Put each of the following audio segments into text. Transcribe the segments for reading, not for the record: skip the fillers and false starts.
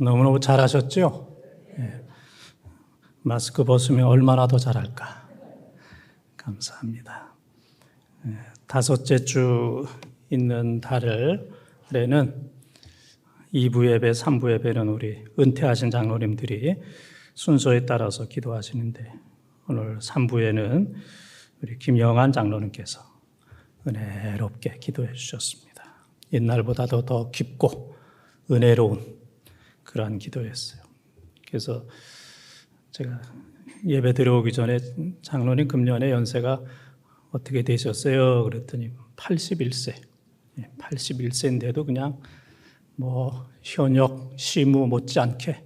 너무너무 잘하셨죠? 예. 마스크 벗으면 얼마나 더 잘할까? 감사합니다. 예. 다섯째 주 있는 달에는 2부 예배, 3부 예배는 우리 은퇴하신 장로님들이 순서에 따라서 기도하시는데 오늘 3부에는 우리 김영한 장로님께서 은혜롭게 기도해 주셨습니다. 옛날보다도 더 깊고 은혜로운 그러한 기도였어요. 그래서 제가 예배 들어오기 전에 장로님 금년에 연세가 어떻게 되셨어요? 그랬더니 81세. 81세인데도 그냥 현역 시무 못지않게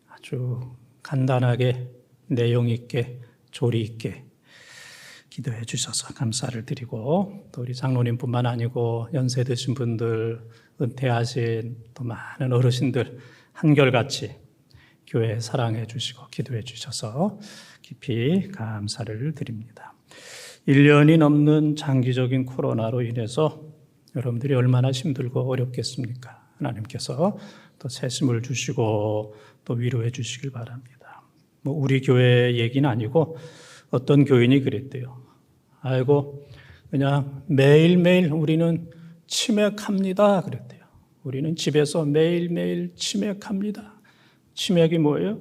아주 간단하게 내용 있게 조리 있게 기도해 주셔서 감사를 드리고, 또 우리 장로님뿐만 아니고 연세 드신 분들, 은퇴하신 또 많은 어르신들 한결같이 교회 사랑해 주시고 기도해 주셔서 깊이 감사를 드립니다. 1년이 넘는 장기적인 코로나로 인해서 여러분들이 얼마나 힘들고 어렵겠습니까? 하나님께서 또 새 힘을 주시고 또 위로해 주시길 바랍니다. 우리 교회 얘기는 아니고 어떤 교인이 그랬대요. 아이고 그냥 매일매일 우리는 치맥합니다 그랬대요. 우리는 집에서 매일매일 치맥합니다. 치맥이 뭐예요?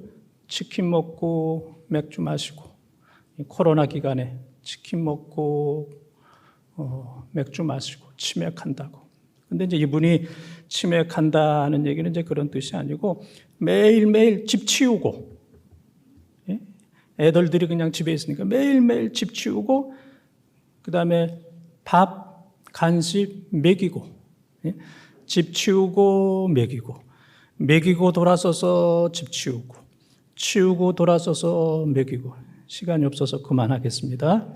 치킨 먹고 맥주 마시고, 코로나 기간에 치킨 먹고 맥주 마시고 치맥한다고. 근데 이제 이분이 치맥한다는 얘기는 이제 그런 뜻이 아니고 매일매일 집 치우고, 애들들이 그냥 집에 있으니까 매일매일 집 치우고, 그 다음에 밥, 간식 먹이고, 집 치우고 먹이고 돌아서서 집 치우고 돌아서서 먹이고. 시간이 없어서 그만하겠습니다.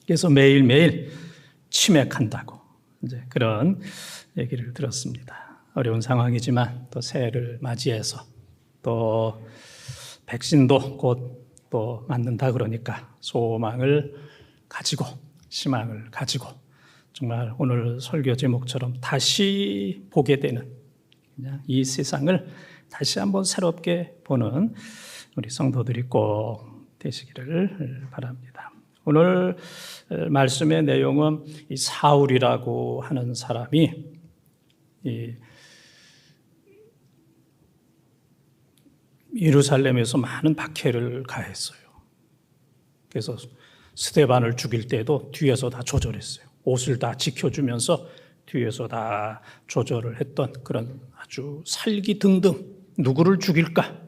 그래서 매일매일 치맥한다고 이제 그런 얘기를 들었습니다. 어려운 상황이지만 또 새해를 맞이해서 또 백신도 곧 또 맞는다 그러니까 소망을 가지고 희망을 가지고 정말 오늘 설교 제목처럼 다시 보게 되는, 그냥 이 세상을 다시 한번 새롭게 보는 우리 성도들이 꼭 되시기를 바랍니다. 오늘 말씀의 내용은 이 사울이라고 하는 사람이 예루살렘에서 많은 박해를 가했어요. 그래서 스데반을 죽일 때도 뒤에서 다 조절했어요. 옷을 다 지켜주면서 뒤에서 다 조절을 했던 그런 아주 살기등등 누구를 죽일까?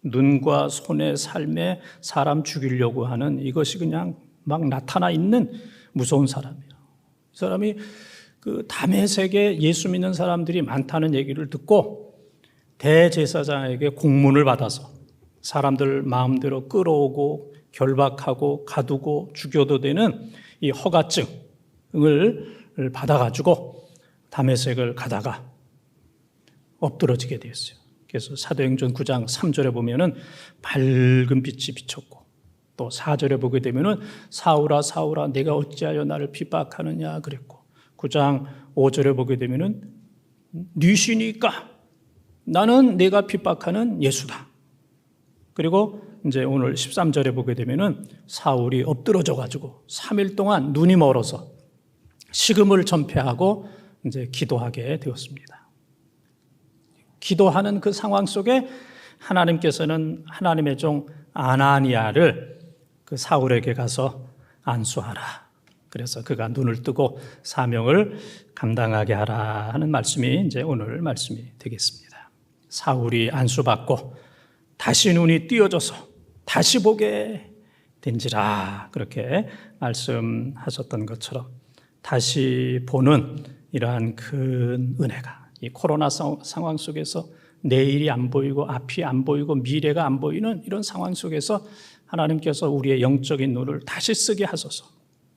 눈과 손의 삶에 사람 죽이려고 하는, 이것이 그냥 막 나타나 있는 무서운 사람이에요. 이 사람이 그 다메섹에 예수 믿는 사람들이 많다는 얘기를 듣고 대제사장에게 공문을 받아서 사람들 마음대로 끌어오고 결박하고 가두고 죽여도 되는 이 허가증을 받아가지고 다메섹을 가다가 엎드러지게 되었어요. 그래서 사도행전 9장 3절에 보면은 밝은 빛이 비쳤고, 또 4절에 보게 되면은 사울아 사울아 내가 어찌하여 나를 핍박하느냐 그랬고, 9장 5절에 보게 되면은 네 신이니까 나는 내가 핍박하는 예수다. 그리고 이제 오늘 13절에 보게 되면은 사울이 엎드러져 가지고 3일 동안 눈이 멀어서 식음을 전폐하고 이제 기도하게 되었습니다. 기도하는 그 상황 속에 하나님께서는 하나님의 종 아나니아를 그 사울에게 가서 안수하라. 그래서 그가 눈을 뜨고 사명을 감당하게 하라 하는 말씀이 이제 오늘 말씀이 되겠습니다. 사울이 안수받고 다시 눈이 띄어져서 다시 보게 된지라, 그렇게 말씀하셨던 것처럼 다시 보는 이러한 큰 은혜가, 이 코로나 상황 속에서 내일이 안 보이고 앞이 안 보이고 미래가 안 보이는 이런 상황 속에서 하나님께서 우리의 영적인 눈을 다시 쓰게 하소서,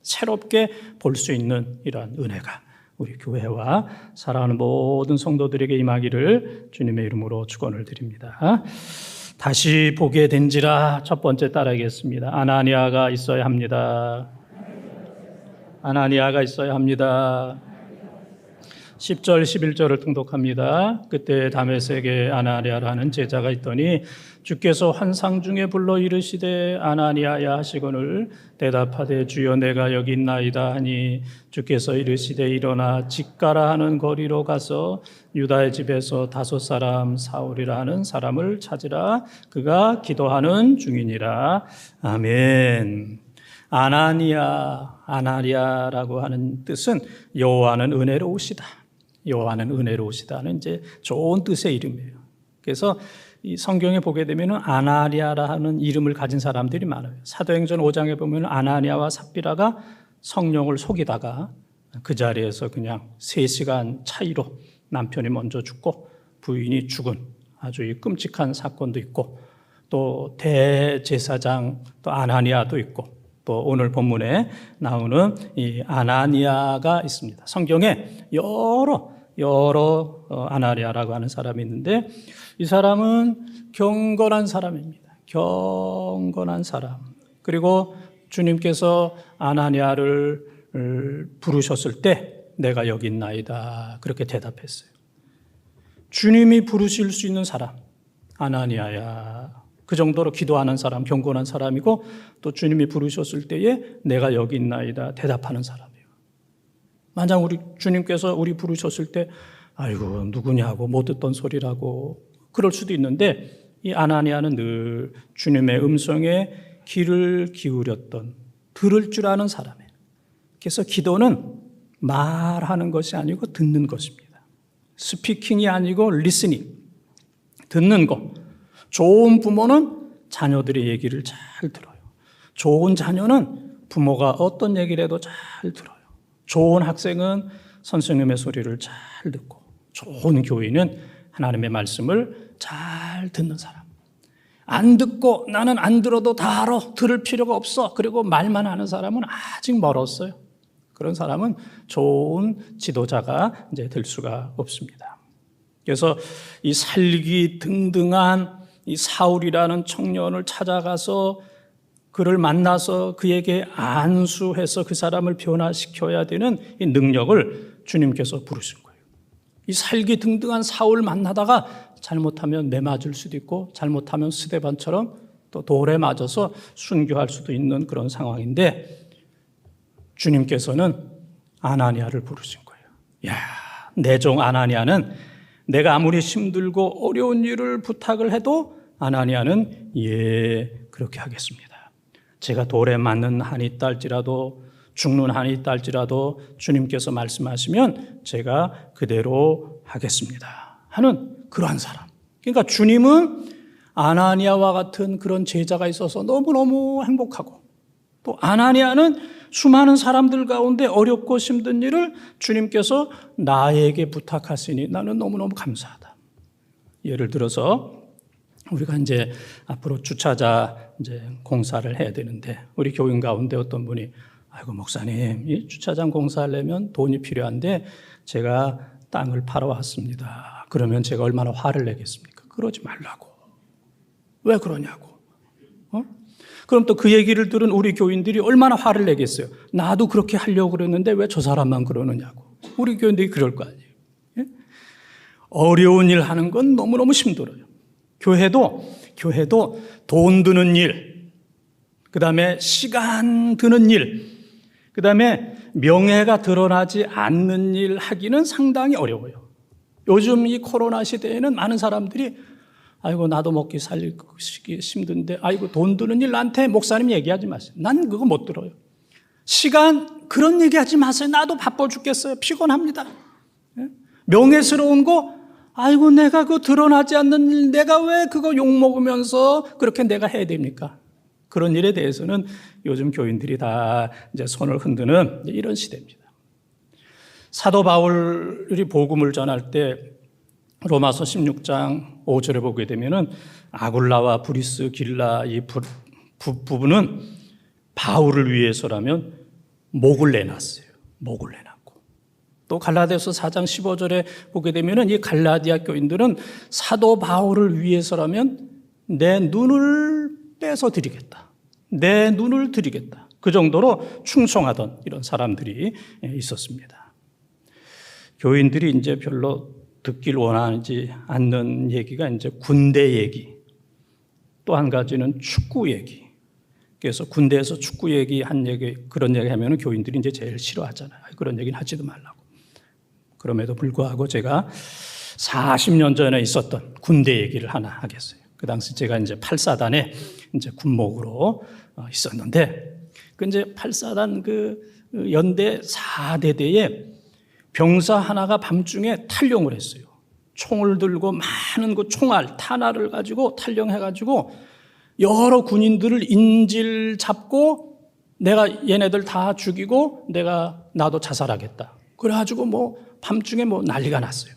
새롭게 볼 수 있는 이러한 은혜가 우리 교회와 사랑하는 모든 성도들에게 임하기를 주님의 이름으로 축원을 드립니다. 다시 보게 된지라 첫 번째 따라하겠습니다. 아나니아가 있어야 합니다. 아나니아가 있어야 합니다. 10절 11절을 통독합니다. 그때 다메섹에 아나니아라는 제자가 있더니 주께서 환상 중에 불러 이르시되 아나니아야 하시거늘 대답하되 주여 내가 여기 있나이다 하니 주께서 이르시되 일어나 직가라 하는 거리로 가서 유다의 집에서 5 사울이라 하는 사람을 찾으라. 그가 기도하는 중이니라. 아멘. 아나니아라고 하는 뜻은 여호와는 은혜로우시다. 여호와는 은혜로우시다는 이제 좋은 뜻의 이름이에요. 그래서 이 성경에 보게 되면 아나니아라 하는 이름을 가진 사람들이 많아요. 사도행전 5장에 보면 아나니아와 삽비라가 성령을 속이다가 그 자리에서 그냥 3시간 차이로 남편이 먼저 죽고 부인이 죽은 아주 끔찍한 사건도 있고, 또 대제사장 또 아나니아도 있고, 또 오늘 본문에 나오는 이 아나니아가 있습니다. 성경에 여러 아나니아라고 하는 사람이 있는데 이 사람은 경건한 사람입니다. 경건한 사람. 그리고 주님께서 아나니아를 부르셨을 때 내가 여기 있나이다 그렇게 대답했어요. 주님이 부르실 수 있는 사람 아나니아야. 그 정도로 기도하는 사람, 경건한 사람이고, 또 주님이 부르셨을 때에 내가 여기 있나이다 대답하는 사람이에요. 만약 우리 주님께서 우리 부르셨을 때 아이고 누구냐고 못 듣던 소리라고 그럴 수도 있는데, 이 아나니아는 늘 주님의 음성에 귀를 기울였던, 들을 줄 아는 사람이에요. 그래서 기도는 말하는 것이 아니고 듣는 것입니다. 스피킹이 아니고 리스닝, 듣는 것. 좋은 부모는 자녀들의 얘기를 잘 들어요. 좋은 자녀는 부모가 어떤 얘기를 해도 잘 들어요. 좋은 학생은 선생님의 소리를 잘 듣고, 좋은 교인은 하나님의 말씀을 잘 듣는 사람. 안 듣고 나는 안 들어도 다 알아, 들을 필요가 없어, 그리고 말만 하는 사람은 아직 멀었어요. 그런 사람은 좋은 지도자가 이제 될 수가 없습니다. 그래서 이 살기 등등한 이 사울이라는 청년을 찾아가서 그를 만나서 그에게 안수해서 그 사람을 변화시켜야 되는 이 능력을 주님께서 부르신 거예요. 이 살기 등등한 사울 만나다가 잘못하면 매 맞을 수도 있고, 잘못하면 스데반처럼 또 돌에 맞아서 순교할 수도 있는 그런 상황인데, 주님께서는 아나니아를 부르신 거예요. 야, 내 종 아나니아는 내가 아무리 힘들고 어려운 일을 부탁을 해도 아나니아는 예, 그렇게 하겠습니다. 제가 돌에 맞는 한이 있다 할지라도, 죽는 한이 있다 할지라도 주님께서 말씀하시면 제가 그대로 하겠습니다 하는 그러한 사람. 그러니까 주님은 아나니아와 같은 그런 제자가 있어서 너무너무 행복하고, 또 아나니아는 수많은 사람들 가운데 어렵고 힘든 일을 주님께서 나에게 부탁하시니 나는 너무너무 감사하다. 예를 들어서 우리가 이제 앞으로 주차장 이제 공사를 해야 되는데, 우리 교인 가운데 어떤 분이 아이고 목사님, 이 주차장 공사하려면 돈이 필요한데 제가 땅을 팔아 왔습니다. 그러면 제가 얼마나 화를 내겠습니까? 그러지 말라고. 왜 그러냐고. 그럼 또 그 얘기를 들은 우리 교인들이 얼마나 화를 내겠어요. 나도 그렇게 하려고 그랬는데 왜 저 사람만 그러느냐고. 우리 교인들이 그럴 거 아니에요. 예? 어려운 일 하는 건 너무너무 힘들어요. 교회도 돈 드는 일, 그 다음에 시간 드는 일, 그 다음에 명예가 드러나지 않는 일 하기는 상당히 어려워요. 요즘 이 코로나 시대에는 많은 사람들이 아이고 나도 먹기 살기 힘든데 아이고 돈 드는 일 나한테 목사님 얘기하지 마세요. 난 그거 못 들어요. 시간 그런 얘기하지 마세요. 나도 바빠 죽겠어요. 피곤합니다. 명예스러운 거 아이고 내가 그거 드러나지 않는 일 내가 왜 그거 욕먹으면서 그렇게 내가 해야 됩니까? 그런 일에 대해서는 요즘 교인들이 다 이제 손을 흔드는 이런 시대입니다. 사도 바울이 복음을 전할 때 로마서 16장 5절에 보게 되면은 아굴라와 브리스 길라 이 부부는 바울을 위해서라면 목을 내놨어요. 목을 내놨고, 또 갈라디아서 4장 15절에 보게 되면은 이 갈라디아 교인들은 사도 바울을 위해서라면 내 눈을 빼서 드리겠다. 내 눈을 드리겠다. 그 정도로 충성하던 이런 사람들이 있었습니다. 교인들이 이제 별로 듣길 원하지 않는 얘기가 이제 군대 얘기, 또 한 가지는 축구 얘기. 그래서 군대에서 축구 얘기 그런 얘기 하면은 교인들이 이제 제일 싫어하잖아요. 그런 얘기는 하지도 말라고. 그럼에도 불구하고 제가 40년 전에 있었던 군대 얘기를 하나 하겠어요. 그 당시 제가 이제 8사단에 이제 군목으로 있었는데, 그 이제 8사단 그 연대 4대대에 병사 하나가 밤중에 탈영을 했어요. 총을 들고 많은 그 총알, 탄알을 가지고 탈영해가지고 여러 군인들을 인질 잡고 내가 얘네들 다 죽이고 나도 자살하겠다. 그래가지고 뭐 밤중에 뭐 난리가 났어요.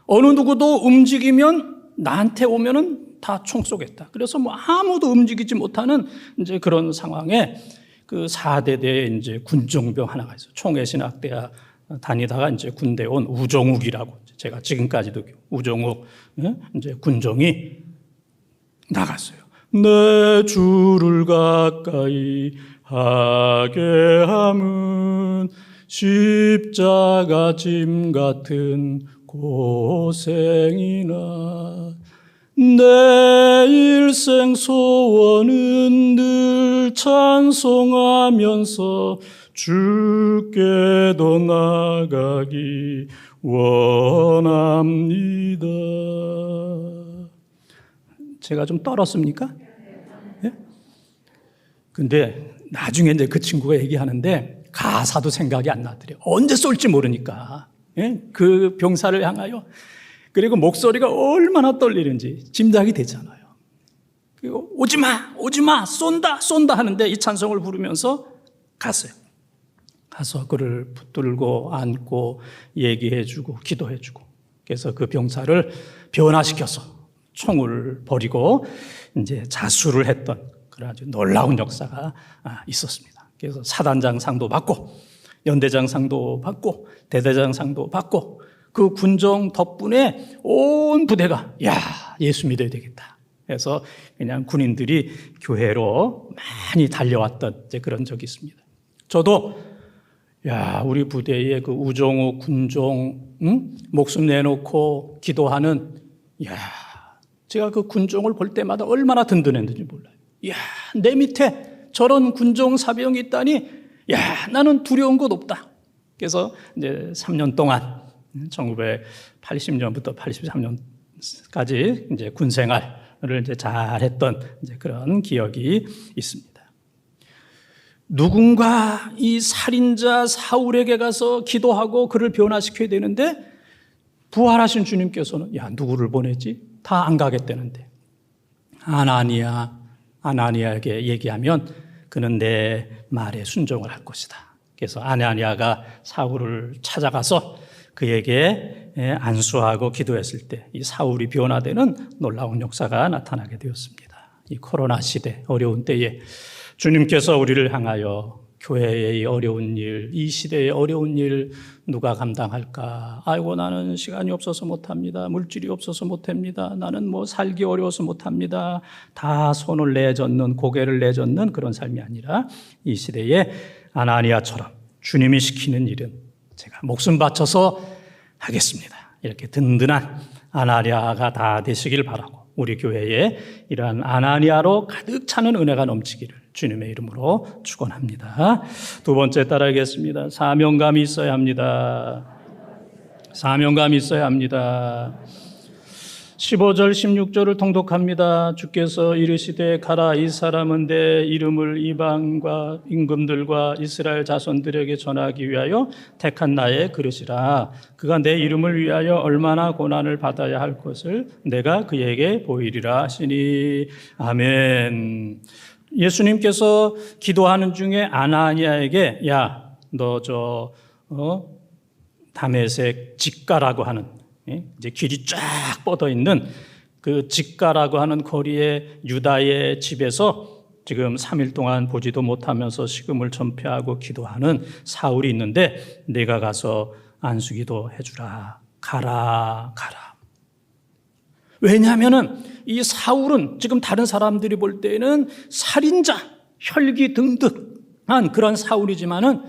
어느 누구도 움직이면 나한테 오면은 다 총 쏘겠다. 그래서 뭐 아무도 움직이지 못하는 이제 그런 상황에 그 4대대에 이제 군종병 하나가 있어요. 총애신학대야 다니다가 이제 군대 온 우종욱이라고, 제가 지금까지도 우종욱 이제 군종이 나갔어요. 내 주를 가까이 하게 함은 십자가 짐 같은 고생이나 내 일생 소원은 늘 찬송하면서 주께도 나가기 원합니다. 제가 좀 떨었습니까? 예? 근데 나중에 이제 그 친구가 얘기하는데 가사도 생각이 안 나더래요. 언제 쏠지 모르니까. 예? 그 병사를 향하여. 그리고 목소리가 얼마나 떨리는지 짐작이 되잖아요. 그리고 오지마, 오지마, 쏜다, 쏜다 하는데 이 찬송을 부르면서 갔어요. 가서 그를 붙들고 안고 얘기해주고 기도해주고, 그래서 그 병사를 변화시켜서 총을 버리고 이제 자수를 했던 그런 아주 놀라운 역사가 있었습니다. 그래서 사단장 상도 받고 연대장 상도 받고 대대장 상도 받고, 그 군종 덕분에 온 부대가 예수 믿어야 되겠다. 그래서 그냥 군인들이 교회로 많이 달려왔던 이제 그런 적이 있습니다. 저도 우리 부대에 그 우종우 군종 목숨 내놓고 기도하는 제가 그 군종을 볼 때마다 얼마나 든든했는지 몰라요. 내 밑에 저런 군종 사병이 있다니 나는 두려운 것 없다. 그래서 이제 3년 동안 1980년부터 83년까지 이제 군 생활을 이제 잘했던 이제 그런 기억이 있습니다. 누군가 이 살인자 사울에게 가서 기도하고 그를 변화시켜야 되는데 부활하신 주님께서는 누구를 보내지? 다 안 가겠다는데 아나니아에게 얘기하면 그는 내 말에 순종을 할 것이다. 그래서 아나니아가 사울을 찾아가서 그에게 안수하고 기도했을 때 이 사울이 변화되는 놀라운 역사가 나타나게 되었습니다. 이 코로나 시대 어려운 때에 주님께서 우리를 향하여 교회의 어려운 일, 이 시대의 어려운 일 누가 감당할까? 아이고 나는 시간이 없어서 못합니다. 물질이 없어서 못합니다. 나는 뭐 살기 어려워서 못합니다. 다 손을 내젓는, 고개를 내젓는 그런 삶이 아니라 이 시대에 아나니아처럼 주님이 시키는 일은 제가 목숨 바쳐서 하겠습니다. 이렇게 든든한 아나니아가 다 되시길 바라고, 우리 교회에 이러한 아나니아로 가득 차는 은혜가 넘치기를 주님의 이름으로 축원합니다. 두 번째 따라하겠습니다. 사명감이 있어야 합니다. 사명감이 있어야 합니다. 15절 16절을 통독합니다. 주께서 이르시되 가라, 이 사람은 내 이름을 이방과 임금들과 이스라엘 자손들에게 전하기 위하여 택한 나의 그릇이라. 그가 내 이름을 위하여 얼마나 고난을 받아야 할 것을 내가 그에게 보이리라 하시니. 아멘. 예수님께서 기도하는 중에 아나니아에게 너 다메섹 직가라고 하는, 이제 길이 쫙 뻗어 있는 그 직가라고 하는 거리에 유다의 집에서 지금 3일 동안 보지도 못하면서 식음을 전폐하고 기도하는 사울이 있는데 내가 가서 안수기도 해주라. 가라. 왜냐하면은 이 사울은 지금 다른 사람들이 볼 때는 살인자, 혈기등등한 그런 사울이지만은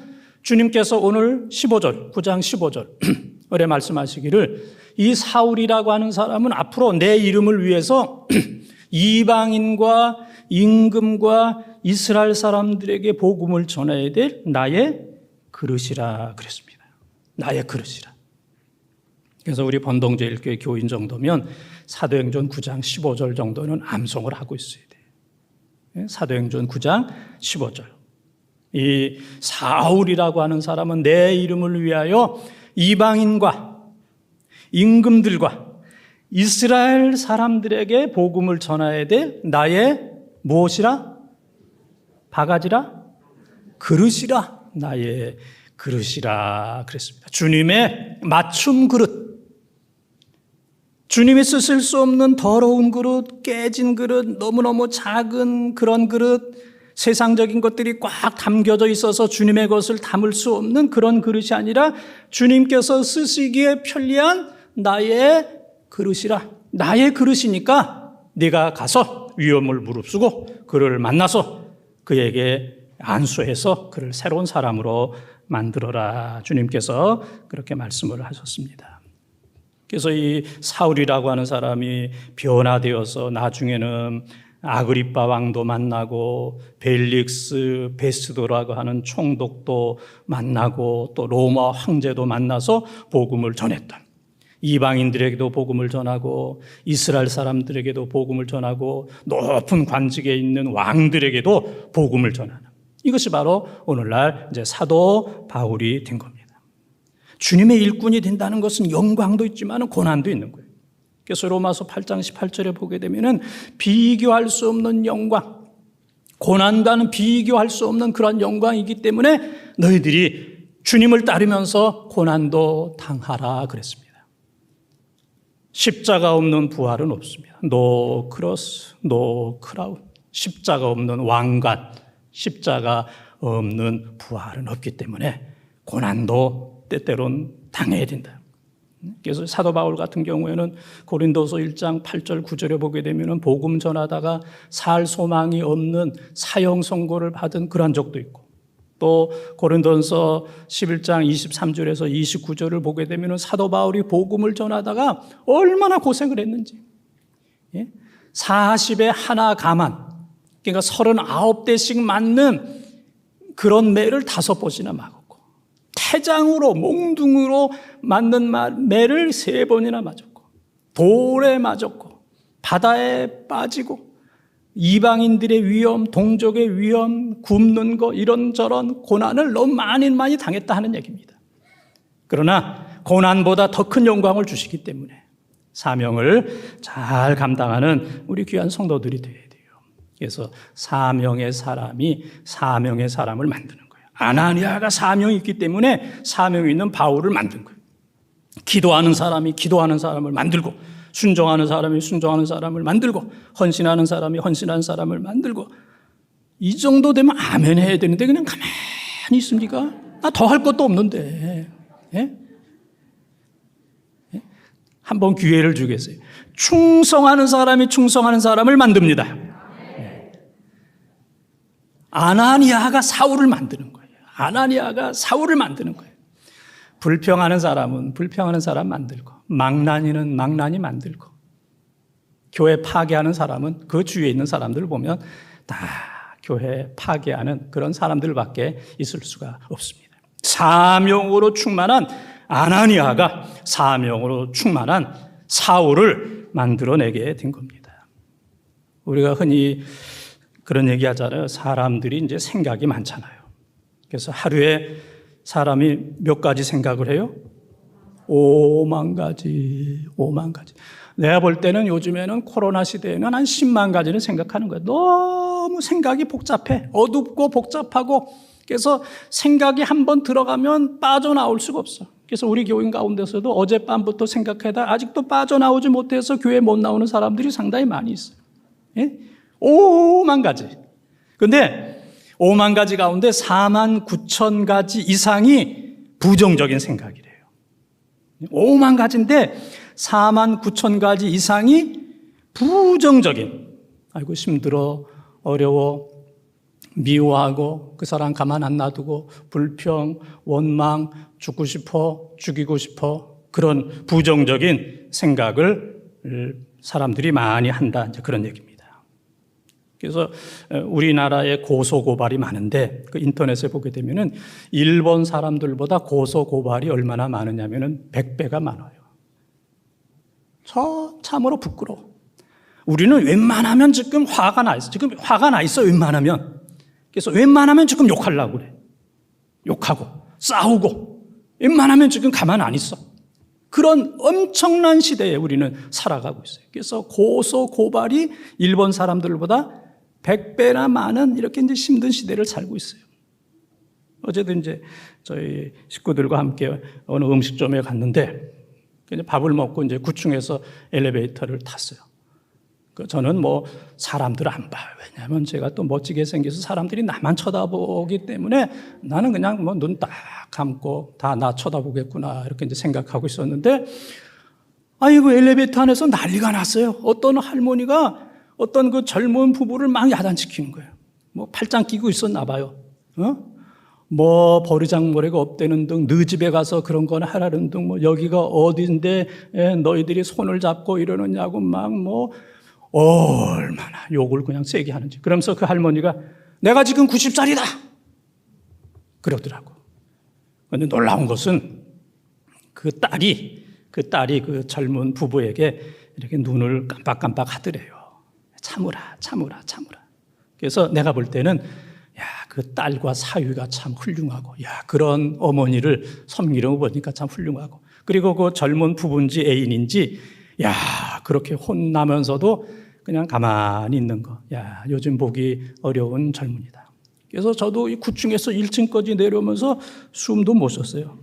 주님께서 오늘 15절, 9장 15절에 말씀하시기를 이 사울이라고 하는 사람은 앞으로 내 이름을 위해서 이방인과 임금과 이스라엘 사람들에게 복음을 전해야 될 나의 그릇이라 그랬습니다. 나의 그릇이라. 그래서 우리 번동제일교회 교인 정도면 사도행전 9장 15절 정도는 암송을 하고 있어야 돼요. 사도행전 9장 15절. 이 사울이라고 하는 사람은 내 이름을 위하여 이방인과 임금들과 이스라엘 사람들에게 복음을 전해야 될 나의 무엇이라? 바가지라? 그릇이라. 나의 그릇이라 그랬습니다. 주님의 맞춤 그릇. 주님이 쓰실 수 없는 더러운 그릇, 깨진 그릇, 너무너무 작은 그런 그릇, 세상적인 것들이 꽉 담겨져 있어서 주님의 것을 담을 수 없는 그런 그릇이 아니라 주님께서 쓰시기에 편리한 나의 그릇이라. 나의 그릇이니까 네가 가서 위험을 무릅쓰고 그를 만나서 그에게 안수해서 그를 새로운 사람으로 만들어라. 주님께서 그렇게 말씀을 하셨습니다. 그래서 이 사울이라고 하는 사람이 변화되어서 나중에는 아그리빠 왕도 만나고 벨릭스 베스도라고 하는 총독도 만나고 또 로마 황제도 만나서 복음을 전했던, 이방인들에게도 복음을 전하고 이스라엘 사람들에게도 복음을 전하고 높은 관직에 있는 왕들에게도 복음을 전하는, 이것이 바로 오늘날 이제 사도 바울이 된 겁니다. 주님의 일꾼이 된다는 것은 영광도 있지만 고난도 있는 거예요. 그래서 로마서 8장 18절에 보게 되면은 비교할 수 없는 영광, 고난과는 비교할 수 없는 그런 영광이기 때문에 너희들이 주님을 따르면서 고난도 당하라 그랬습니다. 십자가 없는 부활은 없습니다. No cross, no crown. 십자가 없는 왕관, 십자가 없는 부활은 없기 때문에 고난도 때때론 당해야 된다. 그래서 사도 바울 같은 경우에는 고린도서 1장 8절 9절에 보게 되면 복음 전하다가 살 소망이 없는 사형 선고를 받은 그런 적도 있고, 또 고린도서 11장 23절에서 29절을 보게 되면 사도 바울이 복음을 전하다가 얼마나 고생을 했는지, 40에 하나 가만, 그러니까 39대씩 맞는 그런 매를 5번이나 맞았고, 태장으로 몽둥으로 맞는 매를 3번이나 맞았고, 돌에 맞았고, 바다에 빠지고, 이방인들의 위험, 동족의 위험, 굶는 거, 이런저런 고난을 너무 많이 당했다 하는 얘기입니다. 그러나 고난보다 더 큰 영광을 주시기 때문에 사명을 잘 감당하는 우리 귀한 성도들이 되어야 돼요. 그래서 사명의 사람을 만드는 거예요. 아나니아가 사명이 있기 때문에 사명이 있는 바울을 만든 거예요. 기도하는 사람이 기도하는 사람을 만들고, 순종하는 사람이 순종하는 사람을 만들고, 헌신하는 사람이 헌신하는 사람을 만들고, 이 정도 되면 아멘 해야 되는데 그냥 가만히 있습니까? 나 더 할 것도 없는데. 한번 기회를 주겠어요. 충성하는 사람이 충성하는 사람을 만듭니다. 아나니아가 사울을 만드는 거예요. 아나니아가 사울을 만드는 거예요. 불평하는 사람은 불평하는 사람 만들고, 망나니는 망나니 만들고, 교회 파괴하는 사람은 그 주위에 있는 사람들을 보면 다 교회 파괴하는 그런 사람들밖에 있을 수가 없습니다. 사명으로 충만한 아나니아가 사명으로 충만한 사울을 만들어내게 된 겁니다. 우리가 흔히 그런 얘기 하잖아요. 사람들이 이제 생각이 많잖아요. 그래서 하루에 사람이 몇 가지 생각을 해요? 5만 가지. 내가 볼 때는 요즘에는 코로나 시대에는 한 10만 가지는 생각하는 거예요. 너무 생각이 복잡해. 어둡고 복잡하고, 그래서 생각이 한번 들어가면 빠져나올 수가 없어. 그래서 우리 교인 가운데서도 어젯밤부터 생각하다 아직도 빠져나오지 못해서 교회 못 나오는 사람들이 상당히 많이 있어요. 5만 가지. 근데 5만 가지 가운데 4만 9천 가지 이상이 부정적인 생각이래요. 5만 가지인데 4만 9천 가지 이상이 부정적인, 아이고 힘들어, 어려워, 미워하고 그 사람 가만 안 놔두고 불평, 원망, 죽고 싶어, 죽이고 싶어 그런 부정적인 생각을 사람들이 많이 한다. 이제 그런 얘기입니다. 그래서 우리나라에 고소고발이 많은데 그 인터넷에 보게 되면은 일본 사람들보다 고소고발이 얼마나 많으냐면은 100배가 많아요. 저 참으로 부끄러워. 우리는 웬만하면 지금 화가 나 있어. 지금 화가 나 있어, 웬만하면. 그래서 웬만하면 지금 욕하려고 그래. 욕하고, 싸우고, 웬만하면 지금 가만 안 있어. 그런 엄청난 시대에 우리는 살아가고 있어요. 그래서 고소, 고발이 일본 사람들보다 100배나 많은 이렇게 이제 힘든 시대를 살고 있어요. 어제도 이제 저희 식구들과 함께 어느 음식점에 갔는데 밥을 먹고 이제 9층에서 엘리베이터를 탔어요. 저는 뭐 사람들 안 봐요. 왜냐하면 제가 또 멋지게 생겨서 사람들이 나만 쳐다보기 때문에 나는 그냥 뭐 눈 딱 감고 다 나 쳐다보겠구나 이렇게 이제 생각하고 있었는데 아이고 엘리베이터 안에서 난리가 났어요. 어떤 할머니가 어떤 그 젊은 부부를 막 야단시키는 거예요. 뭐 팔짱 끼고 있었나 봐요. 뭐 버르장머리가 없대는 등 너 집에 가서 그런 건 하라는 등 뭐 여기가 어딘데 너희들이 손을 잡고 이러느냐고 막 뭐 얼마나 욕을 그냥 세게 하는지. 그러면서 그 할머니가 내가 지금 90살이다 그러더라고. 그런데 놀라운 것은 그 딸이 그 젊은 부부에게 이렇게 눈을 깜빡깜빡 하더래요. 참으라. 그래서 내가 볼 때는 야, 그 딸과 사위가 참 훌륭하고, 야, 그런 어머니를 섬기려고 보니까 참 훌륭하고, 그리고 그 젊은 부부인지 애인인지, 야, 그렇게 혼나면서도 그냥 가만히 있는 거. 야, 요즘 보기 어려운 젊은이다. 그래서 저도 이 9층에서 1층까지 내려오면서 숨도 못 쉬었어요.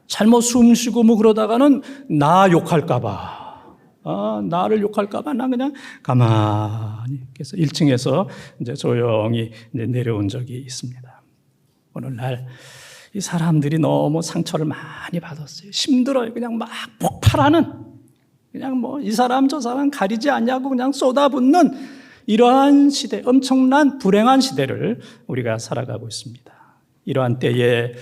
잘못 숨 쉬고 뭐 그러다가는 나 욕할까봐. 나를 욕할까봐 나 그냥 가만히. 그래서 1층에서 이제 조용히 이제 내려온 적이 있습니다. 오늘날 이 사람들이 너무 상처를 많이 받았어요. 힘들어요. 그냥 막 폭발하는, 그냥 뭐 이 사람 저 사람 가리지 않냐고 그냥 쏟아붓는 이러한 시대, 엄청난 불행한 시대를 우리가 살아가고 있습니다. 이러한 때에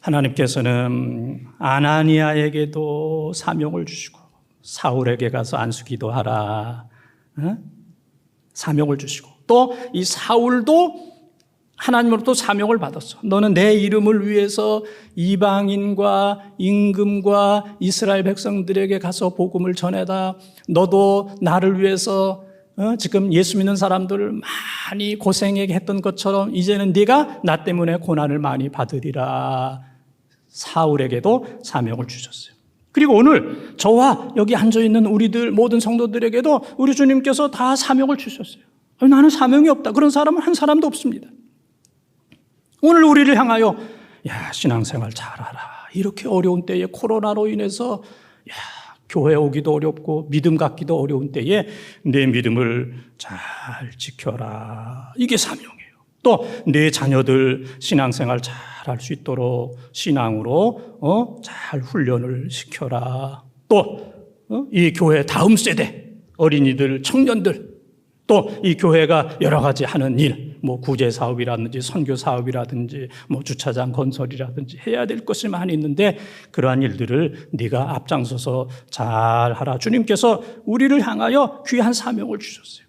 하나님께서는 아나니아에게도 사명을 주시고 사울에게 가서 안수기도하라 사명을 주시고, 또 이 사울도 하나님으로부터 사명을 받았어. 너는 내 이름을 위해서 이방인과 임금과 이스라엘 백성들에게 가서 복음을 전해다. 너도 나를 위해서 지금 예수 믿는 사람들을 많이 고생하게 했던 것처럼 이제는 네가 나 때문에 고난을 많이 받으리라. 사울에게도 사명을 주셨어요. 그리고 오늘 저와 여기 앉아있는 우리들 모든 성도들에게도 우리 주님께서 다 사명을 주셨어요. 나는 사명이 없다. 그런 사람은 한 사람도 없습니다. 오늘 우리를 향하여 야, 신앙생활 잘하라. 이렇게 어려운 때에 코로나로 인해서 야, 교회 오기도 어렵고 믿음 갖기도 어려운 때에 내 믿음을 잘 지켜라. 이게 사명이에요. 또 내 자녀들 신앙생활 잘 할 수 있도록 신앙으로 잘 훈련을 시켜라. 또 이 교회 다음 세대 어린이들, 청년들, 또 이 교회가 여러 가지 하는 일, 뭐 구제 사업이라든지 선교 사업이라든지 뭐 주차장 건설이라든지 해야 될 것이 많이 있는데 그러한 일들을 네가 앞장서서 잘 하라. 주님께서 우리를 향하여 귀한 사명을 주셨어요.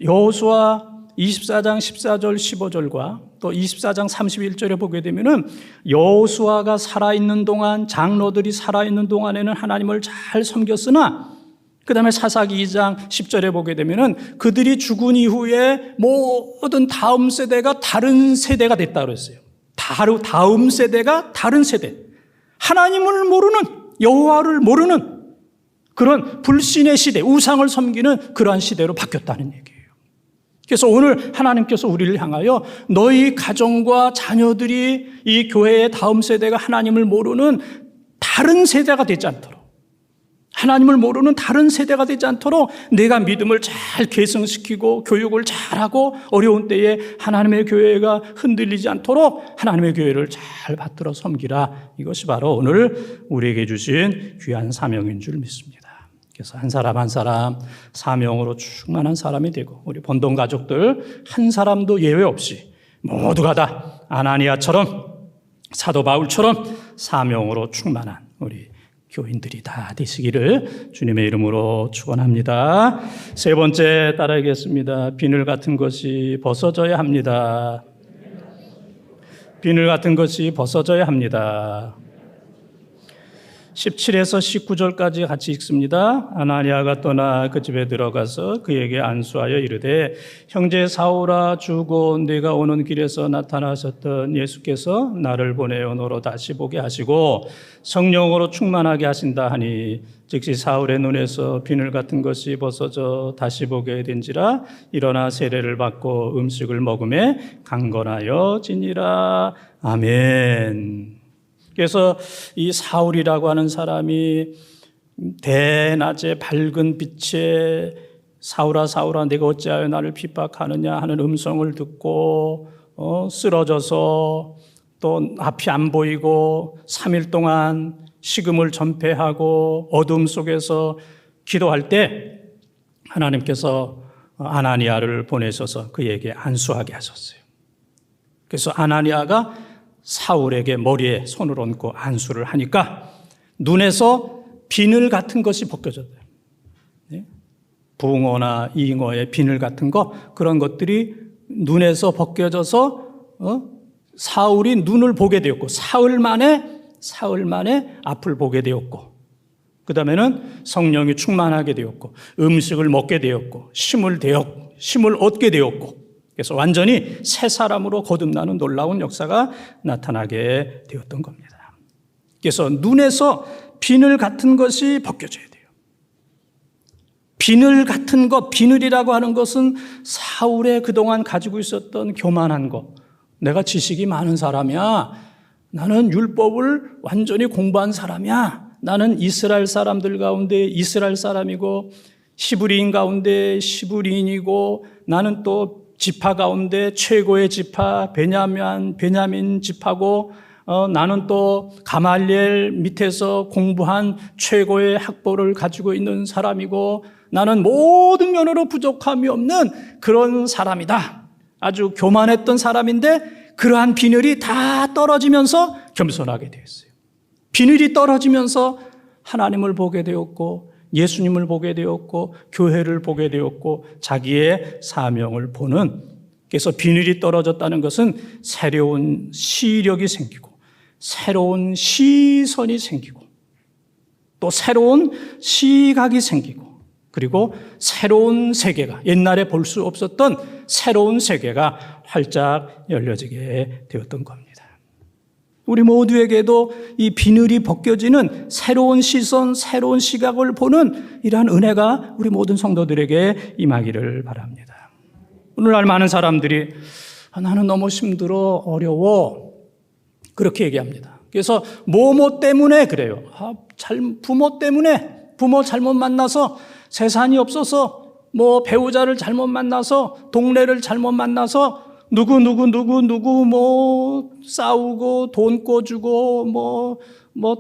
여호수아 24장 14절 15절과 또 24장 31절에 보게 되면은 여호수아가 살아있는 동안, 장로들이 살아있는 동안에는 하나님을 잘 섬겼으나 그 다음에 사사기 2장 10절에 보게 되면은 그들이 죽은 이후에 모든 다음 세대가 다른 세대가 됐다 그랬어요. 다음 세대가 다른 세대. 하나님을 모르는, 여호와를 모르는 그런 불신의 시대, 우상을 섬기는 그러한 시대로 바뀌었다는 얘기예요. 그래서 오늘 하나님께서 우리를 향하여 너희 가정과 자녀들이 이 교회의 다음 세대가 하나님을 모르는 다른 세대가 되지 않도록, 하나님을 모르는 다른 세대가 되지 않도록 내가 믿음을 잘 계승시키고 교육을 잘하고 어려운 때에 하나님의 교회가 흔들리지 않도록 하나님의 교회를 잘 받들어 섬기라. 이것이 바로 오늘 우리에게 주신 귀한 사명인 줄 믿습니다. 그래서 한 사람 한 사람 사명으로 충만한 사람이 되고 우리 본동 가족들 한 사람도 예외 없이 모두가 다 아나니아처럼 사도 바울처럼 사명으로 충만한 우리 교인들이 다 되시기를 주님의 이름으로 축원합니다. 세 번째 따라하겠습니다. 비늘 같은 것이 벗어져야 합니다. 비늘 같은 것이 벗어져야 합니다. 17에서 19절까지 같이 읽습니다. 아나니아가 떠나 그 집에 들어가서 그에게 안수하여 이르되 형제 사울아 주고 네가 오는 길에서 나타나셨던 예수께서 나를 보내어 너로 다시 보게 하시고 성령으로 충만하게 하신다 하니 즉시 사울의 눈에서 비늘 같은 것이 벗어져 다시 보게 된지라 일어나 세례를 받고 음식을 먹음에 강건하여 지니라. 아멘. 그래서 이 사울이라고 하는 사람이 대낮에 밝은 빛에 사울아 사울아 내가 어찌하여 나를 핍박하느냐 하는 음성을 듣고 쓰러져서 또 앞이 안 보이고 3일 동안 식음을 전폐하고 어둠 속에서 기도할 때 하나님께서 아나니아를 보내셔서 그에게 안수하게 하셨어요. 그래서 아나니아가 사울에게 머리에 손을 얹고 안수를 하니까 눈에서 비늘 같은 것이 벗겨졌대요. 붕어나 잉어의 비늘 같은 거 그런 것들이 눈에서 벗겨져서 사울이 눈을 보게 되었고 사흘 만에 앞을 보게 되었고 그 다음에는 성령이 충만하게 되었고 음식을 먹게 되었고 힘을 얻게 되었고 그래서 완전히 새 사람으로 거듭나는 놀라운 역사가 나타나게 되었던 겁니다. 그래서 눈에서 비늘 같은 것이 벗겨져야 돼요. 비늘 같은 것, 비늘이라고 하는 것은 사울의 그동안 가지고 있었던 교만한 것. 내가 지식이 많은 사람이야. 나는 율법을 완전히 공부한 사람이야. 나는 이스라엘 사람들 가운데 이스라엘 사람이고 히브리인 가운데 히브리인이고 나는 또 지파 가운데 최고의 지파 베냐민 지파고 나는 또 가말리엘 밑에서 공부한 최고의 학벌을 가지고 있는 사람이고 나는 모든 면으로 부족함이 없는 그런 사람이다. 아주 교만했던 사람인데 그러한 비늘이 다 떨어지면서 겸손하게 되었어요. 비늘이 떨어지면서 하나님을 보게 되었고 예수님을 보게 되었고 교회를 보게 되었고 자기의 사명을 보는 그래서 비늘이 떨어졌다는 것은 새로운 시력이 생기고 새로운 시선이 생기고 또 새로운 시각이 생기고 그리고 새로운 세계가 옛날에 볼 수 없었던 새로운 세계가 활짝 열려지게 되었던 겁니다. 우리 모두에게도 이 비늘이 벗겨지는 새로운 시선, 새로운 시각을 보는 이러한 은혜가 우리 모든 성도들에게 임하기를 바랍니다. 오늘날 많은 사람들이 나는 너무 힘들어, 어려워 그렇게 얘기합니다. 그래서 뭐뭐 때문에 그래요. 부모 때문에 부모 잘못 만나서 재산이 없어서 뭐 배우자를 잘못 만나서 동네를 잘못 만나서 누구 뭐 싸우고 돈 꿔주고 뭐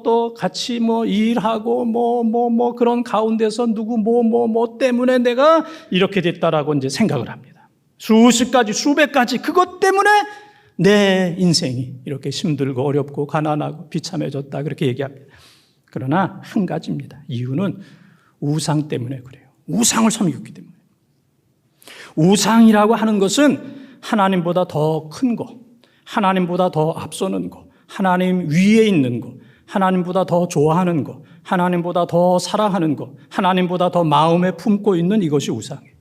또 같이 뭐 일하고 뭐 그런 가운데서 누구 뭐 때문에 내가 이렇게 됐다라고 이제 생각을 합니다. 수십 가지 수백 가지 그것 때문에 내 인생이 이렇게 힘들고 어렵고 가난하고 비참해졌다 그렇게 얘기합니다. 그러나 한 가지입니다. 이유는 우상 때문에 그래요. 우상을 섬겼기 때문에. 우상이라고 하는 것은 하나님보다 더 큰 거, 하나님보다 더 앞서는 거, 하나님 위에 있는 거, 하나님보다 더 좋아하는 거, 하나님보다 더 사랑하는 거, 하나님보다 더 마음에 품고 있는 이것이 우상이에요.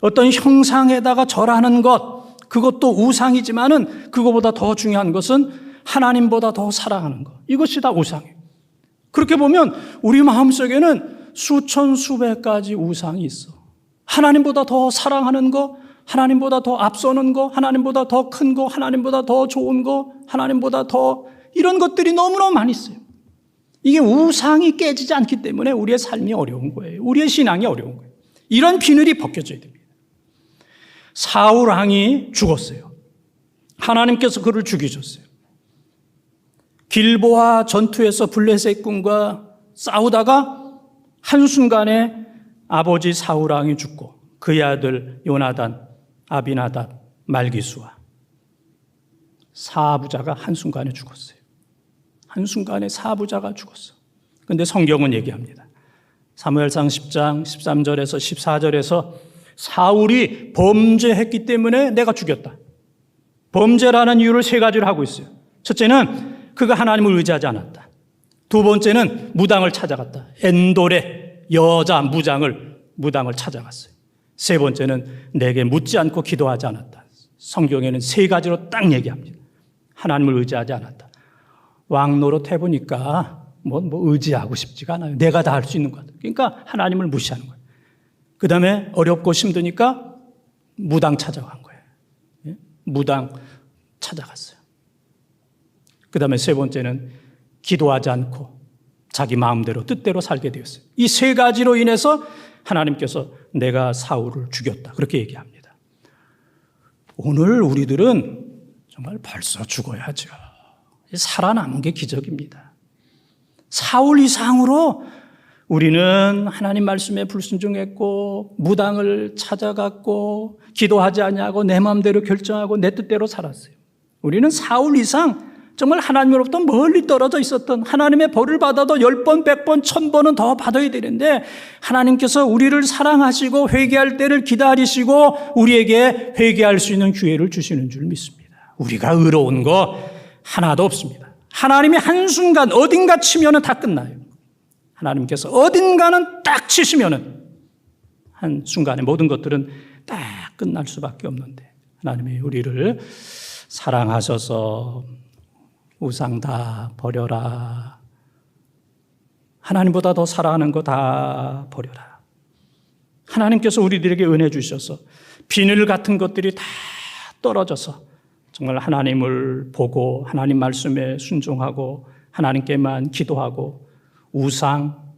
어떤 형상에다가 절하는 것, 그것도 우상이지만은 그거보다 더 중요한 것은 하나님보다 더 사랑하는 것. 이것이 다 우상이에요. 그렇게 보면 우리 마음속에는 수천 수백 가지 우상이 있어. 하나님보다 더 사랑하는 거, 하나님보다 더 앞서는 거, 하나님보다 더 큰 거, 하나님보다 더 좋은 거, 하나님보다 더 이런 것들이 너무너무 많이 있어요. 이게 우상이 깨지지 않기 때문에 우리의 삶이 어려운 거예요. 우리의 신앙이 어려운 거예요. 이런 비늘이 벗겨져야 됩니다. 사울 왕이 죽었어요. 하나님께서 그를 죽이셨어요. 길보아 전투에서 블레셋 군과 싸우다가 한순간에 아버지 사울왕이 죽고 그의 아들 요나단, 아비나답, 말기수와 사부자가 한순간에 죽었어요. 한순간에 사부자가 죽었어. 그런데 성경은 얘기합니다. 사무엘상 10장 13절에서 14절에서 사울이 범죄했기 때문에 내가 죽였다. 범죄라는 이유를 세 가지를 하고 있어요. 첫째는 그가 하나님을 의지하지 않았다. 두 번째는 무당을 찾아갔다. 엔돌의 여자 무당을 찾아갔어요. 세 번째는 내게 묻지 않고 기도하지 않았다. 성경에는 세 가지로 딱 얘기합니다. 하나님을 의지하지 않았다. 왕 노릇 해보니까 뭐 의지하고 싶지가 않아요. 내가 다 할 수 있는 것 같아요. 그러니까 하나님을 무시하는 거예요. 그 다음에 어렵고 힘드니까 무당 찾아간 거예요. 예? 무당 찾아갔어요. 그 다음에 세 번째는 기도하지 않고 자기 마음대로 뜻대로 살게 되었어요. 이 세 가지로 인해서 하나님께서 내가 사울을 죽였다. 그렇게 얘기합니다. 오늘 우리들은 정말 벌써 죽어야죠. 살아남은 게 기적입니다. 사울 이상으로 우리는 하나님 말씀에 불순종했고 무당을 찾아갔고 기도하지 않냐고 내 마음대로 결정하고 내 뜻대로 살았어요. 우리는 사울 이상 정말 하나님으로부터 멀리 떨어져 있었던, 하나님의 벌을 받아도 10번, 100번, 1000번은 더 받아야 되는데 하나님께서 우리를 사랑하시고 회개할 때를 기다리시고 우리에게 회개할 수 있는 기회를 주시는 줄 믿습니다. 우리가 의로운 거 하나도 없습니다. 하나님이 한순간 어딘가 치면은 다 끝나요. 하나님께서 어딘가는 딱 치시면은 한순간에 모든 것들은 딱 끝날 수밖에 없는데 하나님이 우리를 사랑하셔서 우상 다 버려라. 하나님보다 더 사랑하는 거 다 버려라. 하나님께서 우리들에게 은혜 주셔서 비늘 같은 것들이 다 떨어져서 정말 하나님을 보고 하나님 말씀에 순종하고 하나님께만 기도하고 우상,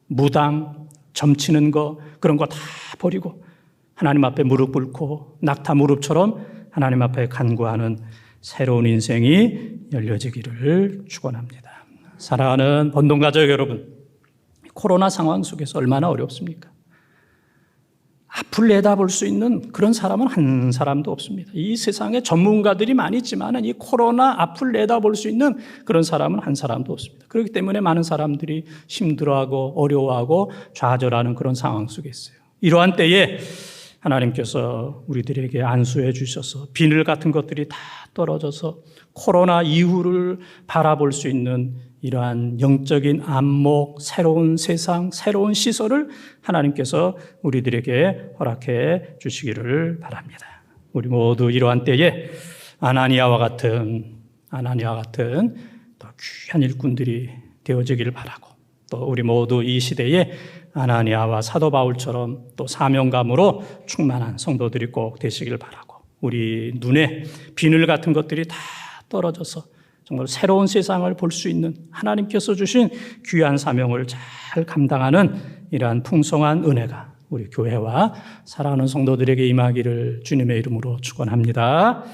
무당, 점치는 거 그런 거 다 버리고 하나님 앞에 무릎 꿇고 낙타 무릎처럼 하나님 앞에 간구하는 새로운 인생이 열려지기를 축원합니다. 사랑하는 번동가족 여러분, 코로나 상황 속에서 얼마나 어렵습니까? 앞을 내다볼 수 있는 그런 사람은 한 사람도 없습니다. 이 세상에 전문가들이 많이 있지만 이 코로나 앞을 내다볼 수 있는 그런 사람은 한 사람도 없습니다. 그렇기 때문에 많은 사람들이 힘들어하고 어려워하고 좌절하는 그런 상황 속에 있어요. 이러한 때에 하나님께서 우리들에게 안수해 주셔서 비늘 같은 것들이 다 떨어져서 코로나 이후를 바라볼 수 있는 이러한 영적인 안목, 새로운 세상, 새로운 시설을 하나님께서 우리들에게 허락해 주시기를 바랍니다. 우리 모두 이러한 때에 아나니아와 같은 또 귀한 일꾼들이 되어지기를 바라고 또 우리 모두 이 시대에 아나니아와 사도 바울처럼 또 사명감으로 충만한 성도들이 꼭 되시길 바라고 우리 눈에 비늘 같은 것들이 다 떨어져서 정말 새로운 세상을 볼 수 있는 하나님께서 주신 귀한 사명을 잘 감당하는 이러한 풍성한 은혜가 우리 교회와 사랑하는 성도들에게 임하기를 주님의 이름으로 축원합니다.